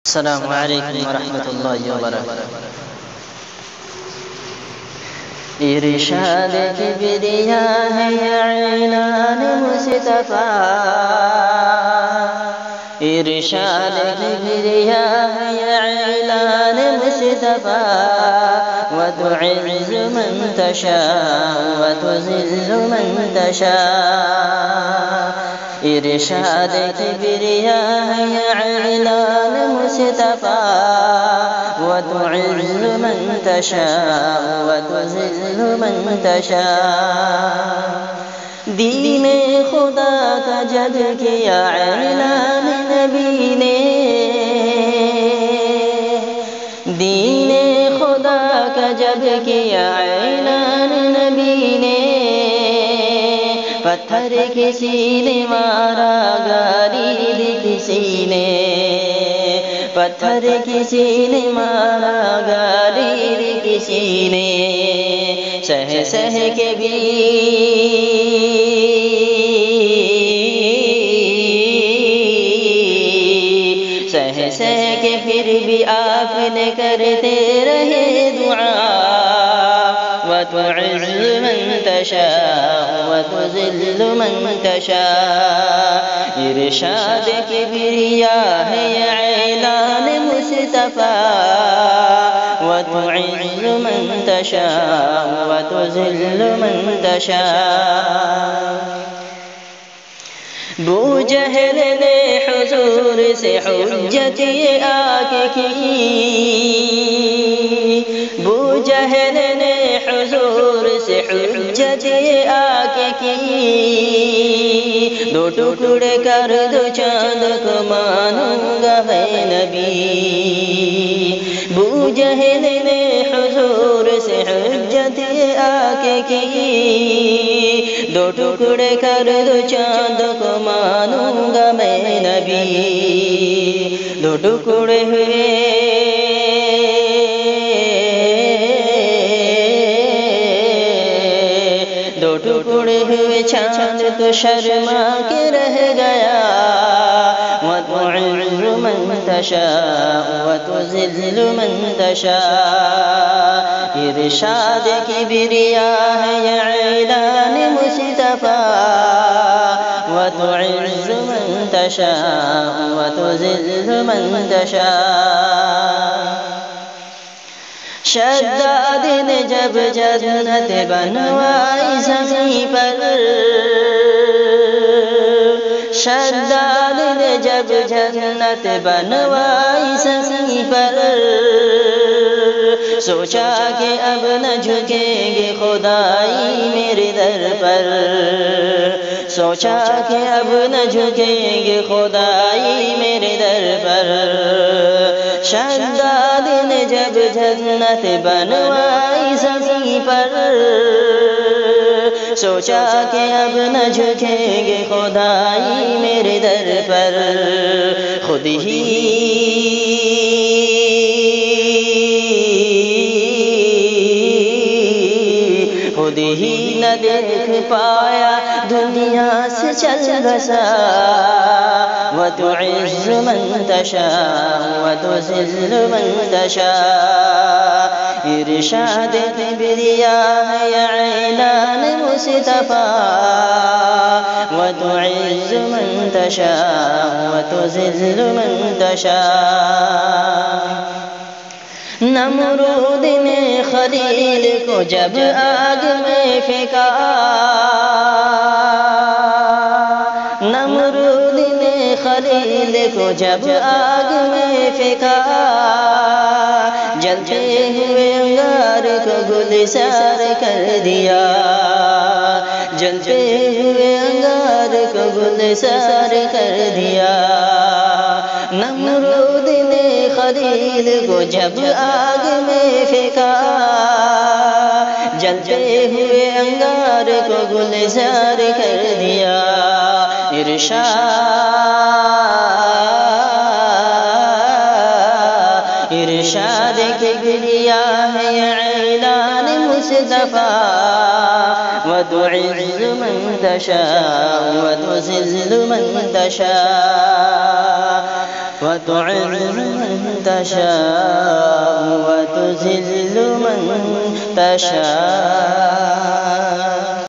السلام علیکم ورحمۃ اللہ وبرکاتہ۔ ارشاد کبریاء ہے اعلان مصطفیٰ، ارشاد کبریاء ہے اعلان مصطفیٰ، وتعز من تشاء وتذل من تشاء۔ ارشاد کبریاء ہے اعلان مصطفیٰ، وتعز من تشاء وتذل من تشاء۔ دین خدا کا جب کیا اعلان نبی نے، دین خدا کا جب کیا اعلان نبی نے، پتھر کسی نے مارا غالب کسی نے، پتھر کسی نے مارا غالب کسی نے، سہ سہ کے بھی سہ سہ کے پھر بھی آپ نے کرتے رہے دعا، وتعز من تشاء وتذل من تشاء۔ ارشاد کبریاء ہے اعلان مصطفیٰ، وتعز من تشاء وتذل من تشاء۔ ابو جہل نے حضور سے حجت یہ آ کے کی، ابو جہل نے حضور سے حجت یہ آ کے کی، دو ٹکڑے کر دو چاند کو مانوں گا ہے نبی۔ ابو جہل نے حضور سے حجت یہ آ کے کی، دو ٹکڑے کر دو چاند کو مانوں گا میں نبی۔ دو ٹکڑے ہوئے دو ٹکڑے ہوئے چاند تو شرما کے رہ گیا، وتعز من تشاء وتذل من تشاء۔ ارشاد کبریاء ہے اعلان مصطفیٰ، وتعز من تشاء وتذل من تشاء۔ شداد نے جب جنت بنوائی زمین پر، شداد نے جب جنت بنوائی زمین پر، سوچا کہ اب نہ جھکیں گے خدائی میرے در پر، سوچا کہ اب نہ جھکیں گے خدائی میرے در پر۔ شداد نے جب جنت بنوائی زمین پر، سوچا کہ اب نہ جھکیں گے خدائی میرے در پر، خود ہی خود ہی نہ دیکھ پایا دنیا سے چل بسا، وتعز من تشاء وتذل من تشاء۔ ارشاد کبریاء ہے اعلان مصطفیٰ، وتعز من تشاء وتذل من تشاء۔ نمرود نے خلیل کو جب آگ میں پھینکا، نمرود نے خلیل کو جب آگ میں پھینکا، جلتے ہوئے انگار کو گلزار کر دیا، جلتے ہوئے انگار کو گلزار کر دیا۔ نمرود نے خلیل کو جب آگ میں پھینکا، جلتے ہوئے انگار کو گلزار کر دیا۔ ارشاد کبریاء ہے اعلان مصطفیٰ، وتعز من تشاء وتذل من تشاء، وتعز من تشاء وتذل من تشاء